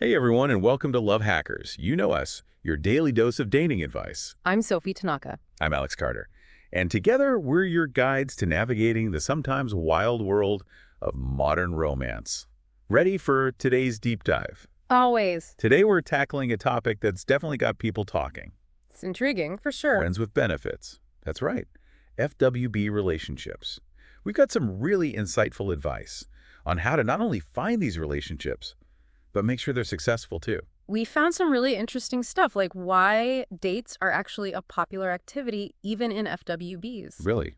Hey everyone, and welcome to Love Hackers. You know us, your daily dose of dating advice. I'm Sophie Tanaka. I'm Alex Carter. And together, we're your guides to navigating the sometimes wild world of modern romance. Ready for today's deep dive? Always. Today, we're tackling a topic that's definitely got people talking. It's intriguing, for sure. Friends with benefits. That's right. FWB relationships. We've got some really insightful advice on how to not only find these relationships, but make sure they're successful too. We found some really interesting stuff, like why dates are actually a popular activity even in FWBs. Really?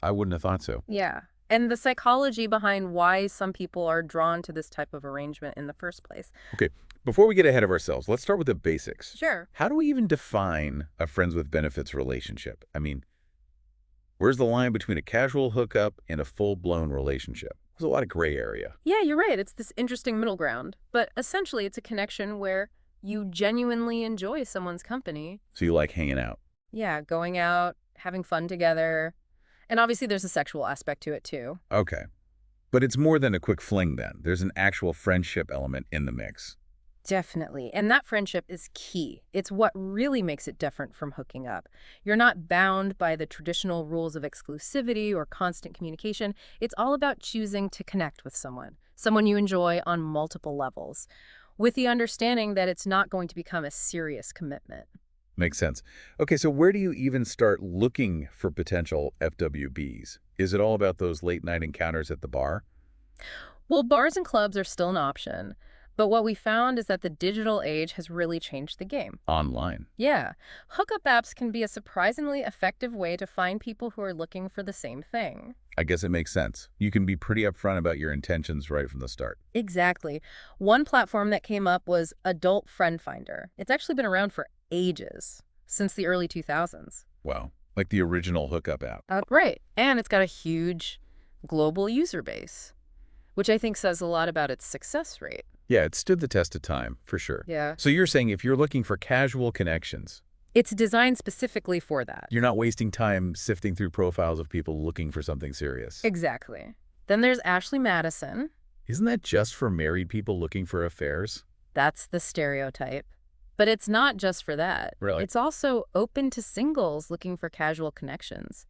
I wouldn't have thought so. Yeah. And the psychology behind why some people are drawn to this type of arrangement in the first place. Okay, before we get ahead of ourselves, let's start with the basics. Sure. How do we even define a friends with benefits relationship? I mean, where's the line between a casual hookup and a full-blown relationship? There's a lot of gray area. Yeah, you're right. It's this interesting middle ground. But essentially, it's a connection where you genuinely enjoy someone's company. So you like hanging out. Yeah, going out, having fun together. And obviously, there's a sexual aspect to it, too. Okay. But it's more than a quick fling then. There's an actual friendship element in the mix. Definitely. And that friendship is key. It's what really makes it different from hooking up. You're not bound by the traditional rules of exclusivity or constant communication. It's all about choosing to connect with someone you enjoy on multiple levels, with the understanding that it's not going to become a serious commitment. Makes sense. Okay, so where do you even start looking for potential FWBs? Is it all about those late-night encounters at the bar? Well, bars and clubs are still an option. But what we found is that the digital age has really changed the game. Online. Yeah. Hookup apps can be a surprisingly effective way to find people who are looking for the same thing. I guess it makes sense. You can be pretty upfront about your intentions right from the start. Exactly. One platform that came up was Adult Friend Finder. It's actually been around for ages, since the early 2000s. Wow. Like the original hookup app. Right. And it's got a huge global user base, which I think says a lot about its success rate. Yeah, it stood the test of time, for sure. Yeah. So you're saying if you're looking for casual connections, It's designed specifically for that. you're not wasting time sifting through profiles of people looking for something serious. Exactly. Then there's Ashley Madison. Isn't that just for married people looking for affairs? That's the stereotype. But it's not just for that. Really? It's also open to singles looking for casual connections.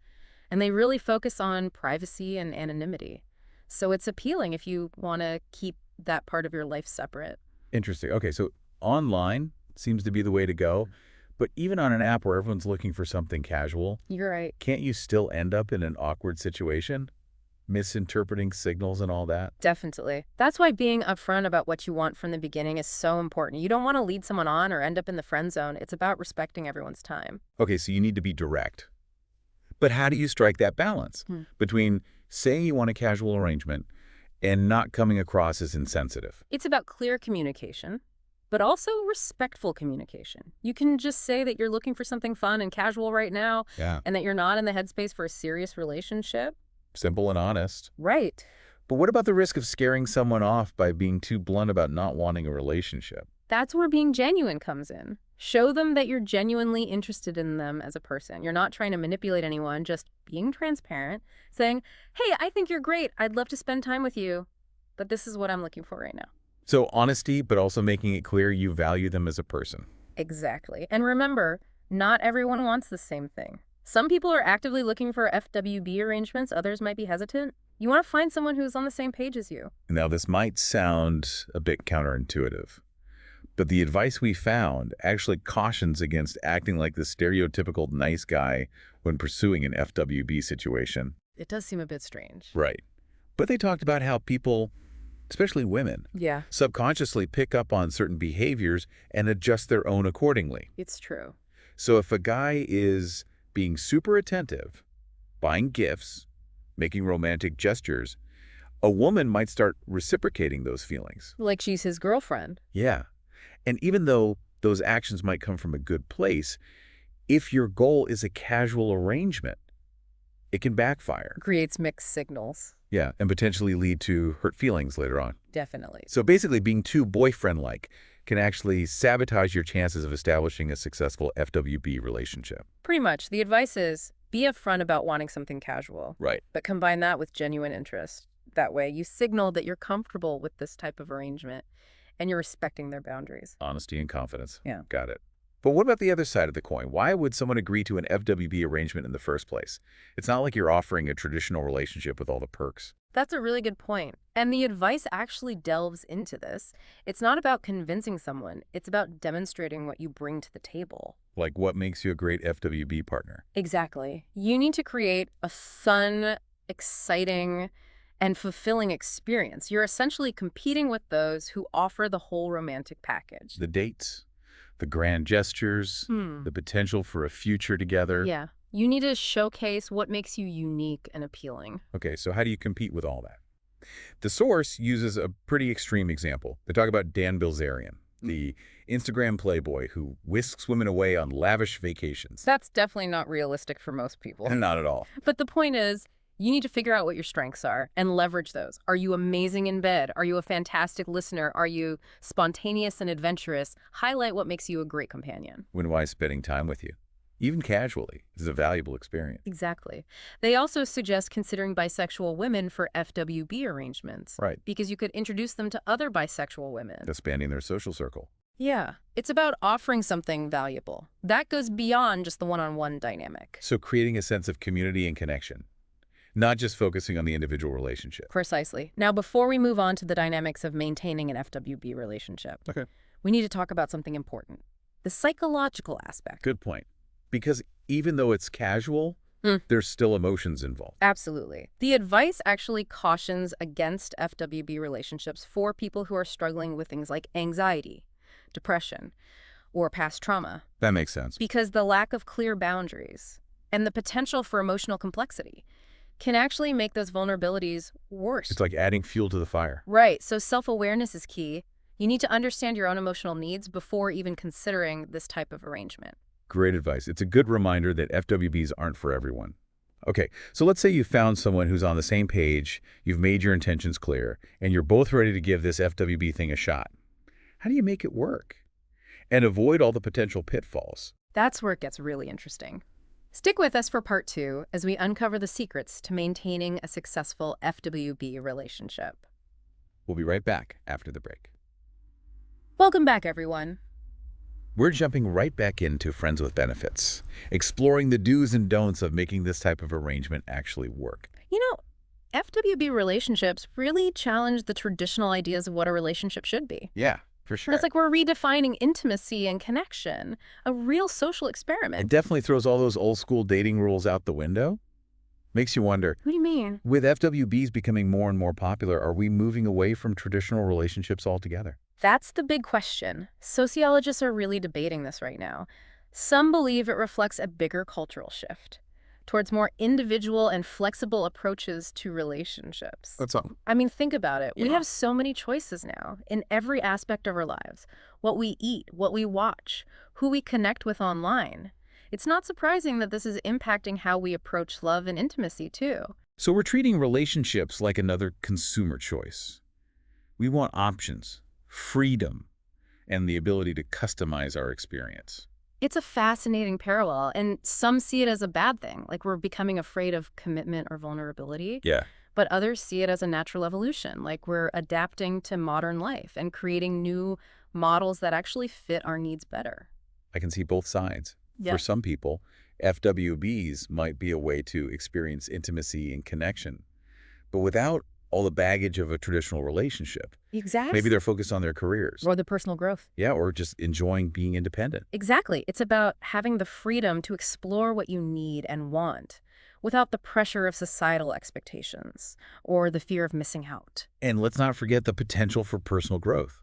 And they really focus on privacy and anonymity. So it's appealing if you want to keep that part of your life separate. Interesting. Okay, so online seems to be the way to go. But even on an app where everyone's looking for something casual, You're right. can't you still end up in an awkward situation? Misinterpreting signals and all that? Definitely. That's why being upfront about what you want from the beginning is so important. You don't want to lead someone on or end up in the friend zone. It's about respecting everyone's time. Okay, so you need to be direct. But how do you strike that balance between saying you want a casual arrangement and not coming across as insensitive? It's about clear communication, but also respectful communication. You can just say that you're looking for something fun and casual right now, Yeah. and that you're not in the headspace for a serious relationship. Simple and honest. Right. But what about the risk of scaring someone off by being too blunt about not wanting a relationship? That's where being genuine comes in. Show them that you're genuinely interested in them as a person. You're not trying to manipulate anyone, just being transparent, saying, hey, I think you're great. I'd love to spend time with you, but this is what I'm looking for right now. So honesty, but also making it clear you value them as a person. Exactly. And remember, not everyone wants the same thing. Some people are actively looking for FWB arrangements. Others might be hesitant. You want to find someone who's on the same page as you. Now, this might sound a bit counterintuitive, but the advice we found actually cautions against acting like the stereotypical nice guy when pursuing an FWB situation. It does seem a bit strange. Right. But they talked about how people, especially women, Yeah, subconsciously pick up on certain behaviors and adjust their own accordingly. it's true. So if a guy is being super attentive, buying gifts, making romantic gestures, a woman might start reciprocating those feelings. Like she's his girlfriend. Yeah. And even though those actions might come from a good place, if your goal is a casual arrangement, it can backfire. Creates mixed signals. Yeah, and potentially lead to hurt feelings later on. Definitely. So basically, being too boyfriend-like can actually sabotage your chances of establishing a successful FWB relationship. Pretty much. The advice is be upfront about wanting something casual, Right. but combine that with genuine interest. That way, you signal that you're comfortable with this type of arrangement. and you're respecting their boundaries. Honesty and confidence. Yeah. Got it. But what about the other side of the coin? Why would someone agree to an FWB arrangement in the first place? It's not like you're offering a traditional relationship with all the perks. That's a really good point. And the advice actually delves into this. It's not about convincing someone. It's about demonstrating what you bring to the table. Like what makes you a great FWB partner? Exactly. You need to create a fun, exciting, and fulfilling experience. You're essentially competing with those who offer the whole romantic package. The dates, the grand gestures, the potential for a future together. Yeah. You need to showcase what makes you unique and appealing. Okay, so how do you compete with all that? The source uses a pretty extreme example. They talk about Dan Bilzerian, the Instagram playboy who whisks women away on lavish vacations. That's definitely not realistic for most people. Not at all. But the point is, you need to figure out what your strengths are and leverage those. Are you amazing in bed? Are you a fantastic listener? Are you spontaneous and adventurous? Highlight what makes you a great companion. When why spending time with you, even casually, is a valuable experience. Exactly. They also suggest considering bisexual women for FWB arrangements. Right. Because you could introduce them to other bisexual women. Expanding their social circle. Yeah. It's about offering something valuable. That goes beyond just the one-on-one dynamic. So creating a sense of community and connection, not just focusing on the individual relationship. Precisely. Now, before we move on to the dynamics of maintaining an FWB relationship, we need to talk about something important. The psychological aspect. Good point. Because even though it's casual, there's still emotions involved. Absolutely. The advice actually cautions against FWB relationships for people who are struggling with things like anxiety, depression, or past trauma. That makes sense. Because the lack of clear boundaries and the potential for emotional complexity can actually make those vulnerabilities worse. It's like adding fuel to the fire. Right. So self-awareness is key. You need to understand your own emotional needs before even considering this type of arrangement. Great advice. It's a good reminder that FWBs aren't for everyone. Okay, so let's say you found someone who's on the same page, you've made your intentions clear, and you're both ready to give this FWB thing a shot. How do you make it work? And avoid all the potential pitfalls? That's where it gets really interesting. Stick with us for part 2 as we uncover the secrets to maintaining a successful FWB relationship. We'll be right back after the break. Welcome back, everyone. We're jumping right back into Friends with Benefits, exploring the do's and don'ts of making this type of arrangement actually work. You know, FWB relationships really challenge the traditional ideas of what a relationship should be. Yeah, for sure. It's like we're redefining intimacy and connection, a real social It experiment. definitely throws all those old school dating rules out the window. Makes you wonder, What do you mean? with FWBs becoming more and more popular, are we moving away from traditional relationships altogether? That's the big question. Sociologists are really debating this right now. Some believe it reflects a bigger cultural shift towards more individual and flexible approaches to relationships. That's all. I mean, think about it. We Yeah. have so many choices now in every aspect of our lives. What we eat, what we watch, who we connect with online. It's not surprising that this is impacting how we approach love and intimacy, too. So we're treating relationships like another consumer choice. We want options, freedom, and the ability to customize our experience. It's a fascinating parallel, and some see it as a bad thing, like we're becoming afraid of commitment or vulnerability. Yeah. But others see it as a natural evolution, like we're adapting to modern life and creating new models that actually fit our needs better. I can see both sides. Yeah. For some people, FWBs might be a way to experience intimacy and connection, but without all the baggage of a traditional relationship. Exactly. Maybe they're focused on their careers. Or the personal growth. Yeah, or just enjoying being independent. Exactly. It's about having the freedom to explore what you need and want without the pressure of societal expectations or the fear of missing out. And let's not forget the potential for personal growth.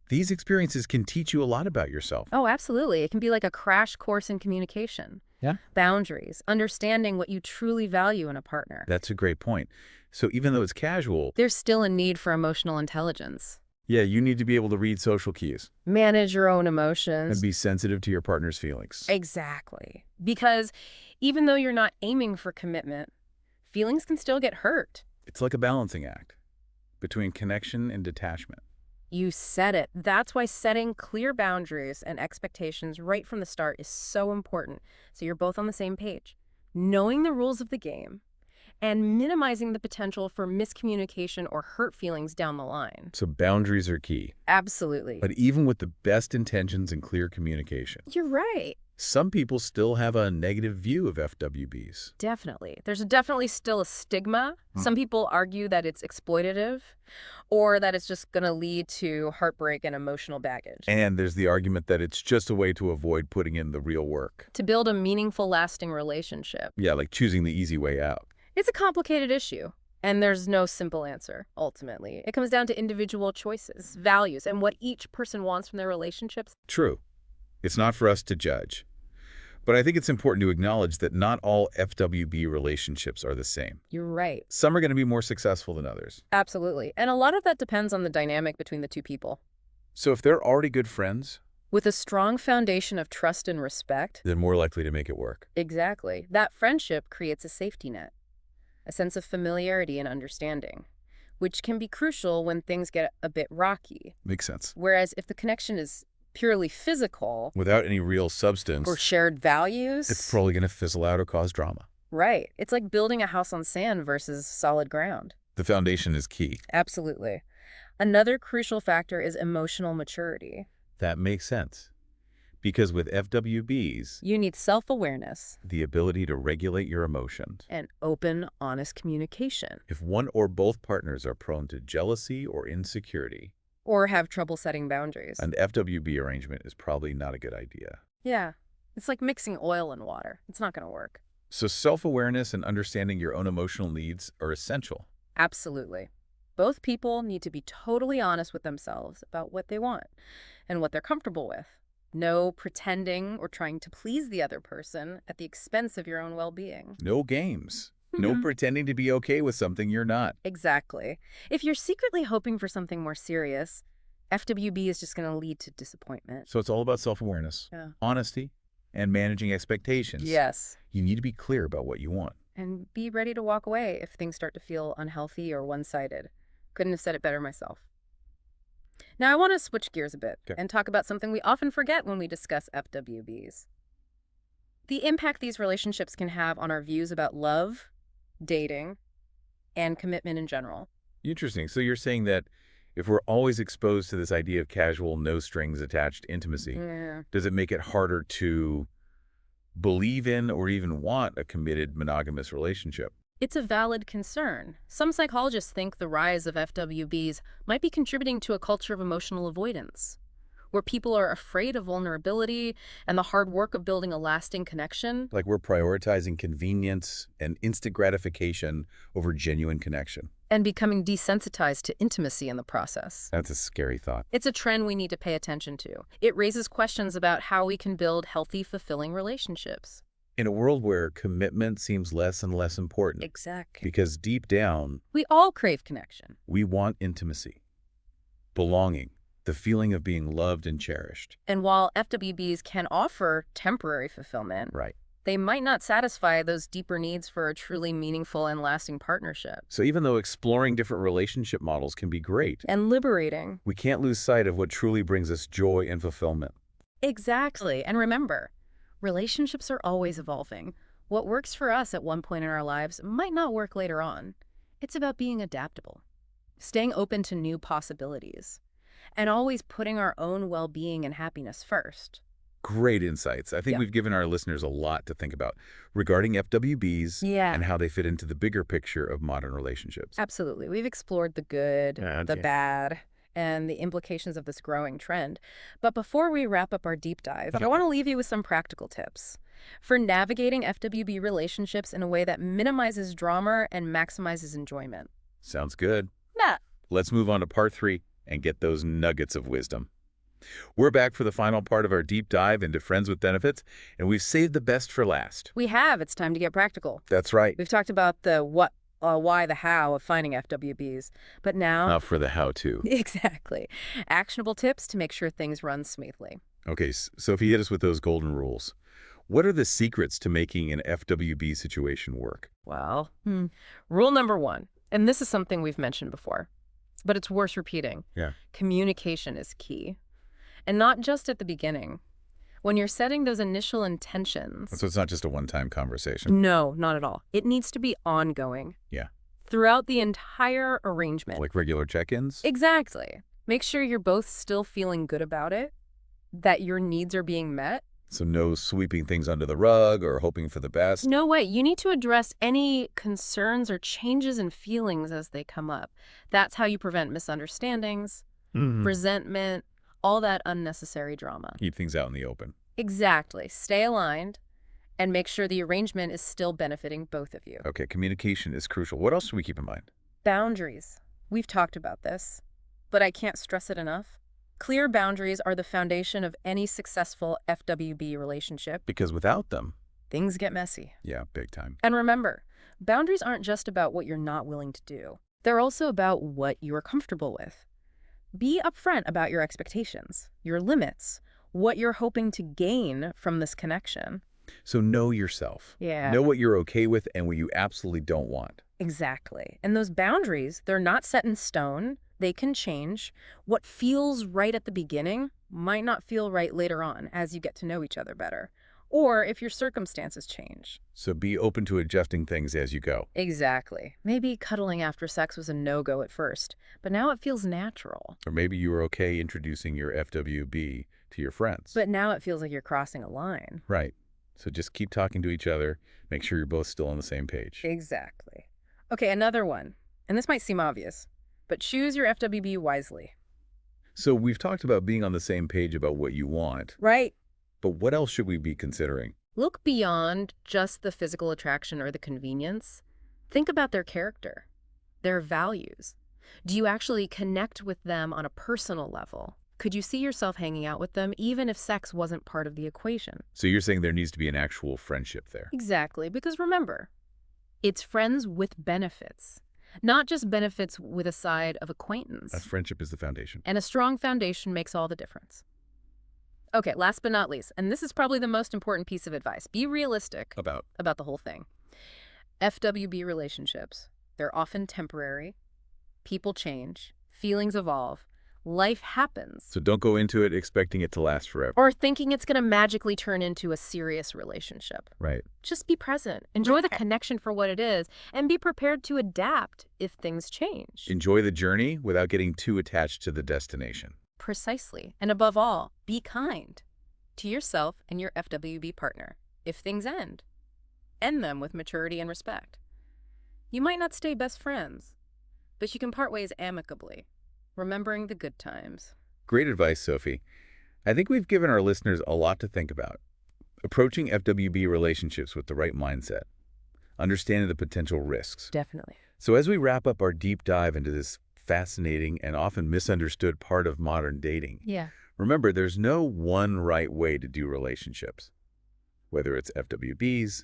These experiences can teach you a lot about yourself. Oh, absolutely. It can be like a crash course in communication. Yeah. Boundaries, understanding what you truly value in a partner. That's a great point. So even though it's casual, There's still a need for emotional intelligence. yeah, you need to be able to read social cues Manage your own and emotions. be sensitive to your partner's feelings. Exactly. Because even though you're not aiming for commitment, feelings can still get hurt. It's like a balancing act between connection and detachment. You said it. That's why setting clear boundaries and expectations right from the start is so important, so you're both on the same page. Knowing the rules of the game and minimizing the potential for miscommunication or hurt feelings down the line. So boundaries are key. Absolutely. But even with the best intentions and clear communication, You're right. some people still have a negative view of FWBs. Definitely. There's definitely still a stigma. Some people argue that it's exploitative or that it's just going to lead to heartbreak and emotional baggage. And there's the argument that it's just a way to avoid putting in the real work. To build a meaningful, lasting relationship. Yeah, like choosing the easy way out. It's a complicated issue, and there's no simple answer, ultimately. It comes down to individual choices, values, and what each person wants from their relationships. True. It's not for us to judge. But I think it's important to acknowledge that not all FWB relationships are the same. You're right. Some are going to be more successful than others. Absolutely. And a lot of that depends on the dynamic between the two people. So if they're already good friends, With a strong foundation of trust and respect, they're more likely to make it work. exactly, that friendship creates a safety net, a sense of familiarity and understanding, which can be crucial when things get a bit rocky. Makes sense. Whereas if the connection is purely physical Without any real substance, or shared values, it's probably going to fizzle out or cause drama. right. It's like building a house on sand versus solid ground. The foundation is key. Absolutely. Another crucial factor is emotional maturity. That makes sense. Because with FWBs, You need self-awareness the ability to regulate your emotions. and open, honest communication, If one or both partners are prone to jealousy or insecurity, or have trouble setting boundaries. an FWB arrangement is probably not a good idea. Yeah. It's like mixing oil and water. It's not going to work. So self-awareness and understanding your own emotional needs are essential. Absolutely. Both people need to be totally honest with themselves about what they want and what they're comfortable with. No pretending or trying to please the other person at the expense of your own well-being. No games. No pretending to be okay with something you're not. Exactly. If you're secretly hoping for something more serious, FWB is just going to lead to disappointment. So it's all about self-awareness, Yeah. honesty, and managing expectations. Yes. You need to be clear about what you want. And be ready to walk away if things start to feel unhealthy or one-sided. Couldn't have said it better myself. Now I want to switch gears a bit and talk about something we often forget when we discuss FWBs. The impact these relationships can have on our views about love, dating, and commitment in general. Interesting. So you're saying that if we're always exposed to this idea of casual, no strings attached intimacy, Yeah. does it make it harder to believe in or even want a committed monogamous relationship? It's a valid concern. Some psychologists think the rise of FWBs might be contributing to a culture of emotional avoidance, where people are afraid of vulnerability and the hard work of building a lasting connection. Like we're prioritizing convenience and instant gratification over genuine connection. And becoming desensitized to intimacy in the process. That's a scary thought. It's a trend we need to pay attention to. It raises questions about how we can build healthy, fulfilling relationships. In a world where commitment seems less and less important, Exactly. because deep down, We all crave connection. we want intimacy, belonging, the feeling of being loved and cherished. And while FWBs can offer temporary fulfillment, Right. they might not satisfy those deeper needs for a truly meaningful and lasting partnership. So even though exploring different relationship models can be great, And liberating. we can't lose sight of what truly brings us joy and fulfillment. Exactly. And remember, relationships are always evolving. What works for us at one point in our lives might not work later on. It's about being adaptable, staying open to new possibilities, and always putting our own well-being and happiness first. Great insights. I think Yeah. we've given our listeners a lot to think about regarding FWBs Yeah. and how they fit into the bigger picture of modern relationships. Absolutely. We've explored the good, Yeah, the okay. bad, and the implications of this growing trend. But before we wrap up our deep dive, I want to leave you with some practical tips for navigating FWB relationships in a way that minimizes drama and maximizes enjoyment. Sounds good. Yeah. Let's move on to part 3 and get those nuggets of wisdom. We're back for the final part of our deep dive into Friends with Benefits, and we've saved the best for last. We have. It's time to get practical. That's right. We've talked about the what, why, the how of finding FWBs. But now... Now for the how-to. Exactly. Actionable tips to make sure things run smoothly. Okay, Sophie, hit us with those golden rules. What are the secrets to making an FWB situation work? Well, rule number 1, and this is something we've mentioned before, but it's worth repeating. Yeah. Communication is key. And not just at the beginning. When you're setting those initial intentions. So it's not just a one-time conversation. No, not at all. It needs to be ongoing. Yeah. Throughout the entire arrangement. Like regular check-ins? Exactly. Make sure you're both still feeling good about it, that your needs are being met. So no sweeping things under the rug or hoping for the best? No way. You need to address any concerns or changes in feelings as they come up. That's how you prevent misunderstandings, resentment, all that unnecessary drama. Keep things out in the open. Exactly. Stay aligned and make sure the arrangement is still benefiting both of you. Okay, communication is crucial. What else should we keep in mind? Boundaries. We've talked about this, but I can't stress it enough. Clear boundaries are the foundation of any successful FWB relationship. Because without them, things get messy. yeah, big time. And remember, boundaries aren't just about what you're not willing to do. They're also about what you are comfortable with. Be upfront about your expectations, your limits, what you're hoping to gain from this connection. So know yourself. Yeah. Know what you're okay with and what you absolutely don't want. Exactly. And those boundaries, they're not set in stone. They can change. What feels right at the beginning might not feel right later on as you get to know each other better, or if your circumstances change. So be open to adjusting things as you go. Exactly. Maybe cuddling after sex was a no-go at first, but now it feels natural. Or maybe you were okay introducing your FWB to your friends. But now it feels like you're crossing a line. Right. So just keep talking to each other. Make sure you're both still on the same page. Exactly. Okay, another one. And this might seem obvious, but choose your FWB wisely. So we've talked about being on the same page about what you want, Right. but what else should we be considering? Look beyond just the physical attraction or the convenience. Think about their character, their values. Do you actually connect with them on a personal level? Could you see yourself hanging out with them even if sex wasn't part of the equation? So you're saying there needs to be an actual friendship there. Exactly, because remember, it's friends with benefits, not just benefits with a side of acquaintance. That friendship is the foundation. And a strong foundation makes all the difference. Okay, last but not least, and this is probably the most important piece of advice. Be realistic About the whole thing. FWB relationships, they're often temporary. People change. Feelings evolve. Life happens. So don't go into it expecting it to last forever. Or thinking it's going to magically turn into a serious relationship. Right. Just be present. Enjoy the connection for what it is, and be prepared to adapt if things change. Enjoy the journey without getting too attached to the destination. Precisely. And above all, be kind to yourself and your FWB partner. If things end them with maturity and respect. You might not stay best friends, but you can part ways amicably, remembering the good times. Great advice, Sophie. I think we've given our listeners a lot to think about. Approaching FWB relationships with the right mindset. Understanding the potential risks. Definitely. So as we wrap up our deep dive into this fascinating and often misunderstood part of modern dating, Yeah. remember there's no one right way to do relationships. Whether it's FWBs,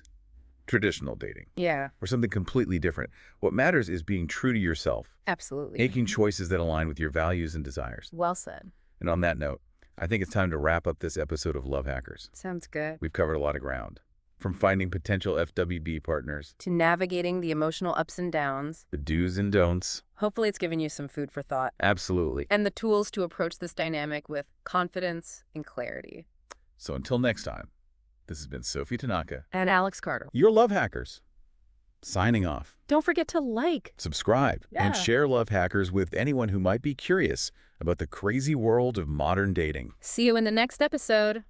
traditional dating, Yeah, or something completely different. What matters is being true to yourself, absolutely. making choices that align with your values and desires. Well said. And on that note, I think it's time to wrap up this episode of Love Hackers. Sounds good. We've covered a lot of ground. From finding potential FWB partners, To navigating the emotional ups and downs. the do's and don'ts. Hopefully it's given you some food for thought. Absolutely. And the tools to approach this dynamic with confidence and clarity. So until next time, this has been Sophie Tanaka, And Alex Carter. your Love Hackers. Signing off. Don't forget to like. Subscribe and Yeah. share Love Hackers with anyone who might be curious about the crazy world of modern dating. See you in the next episode.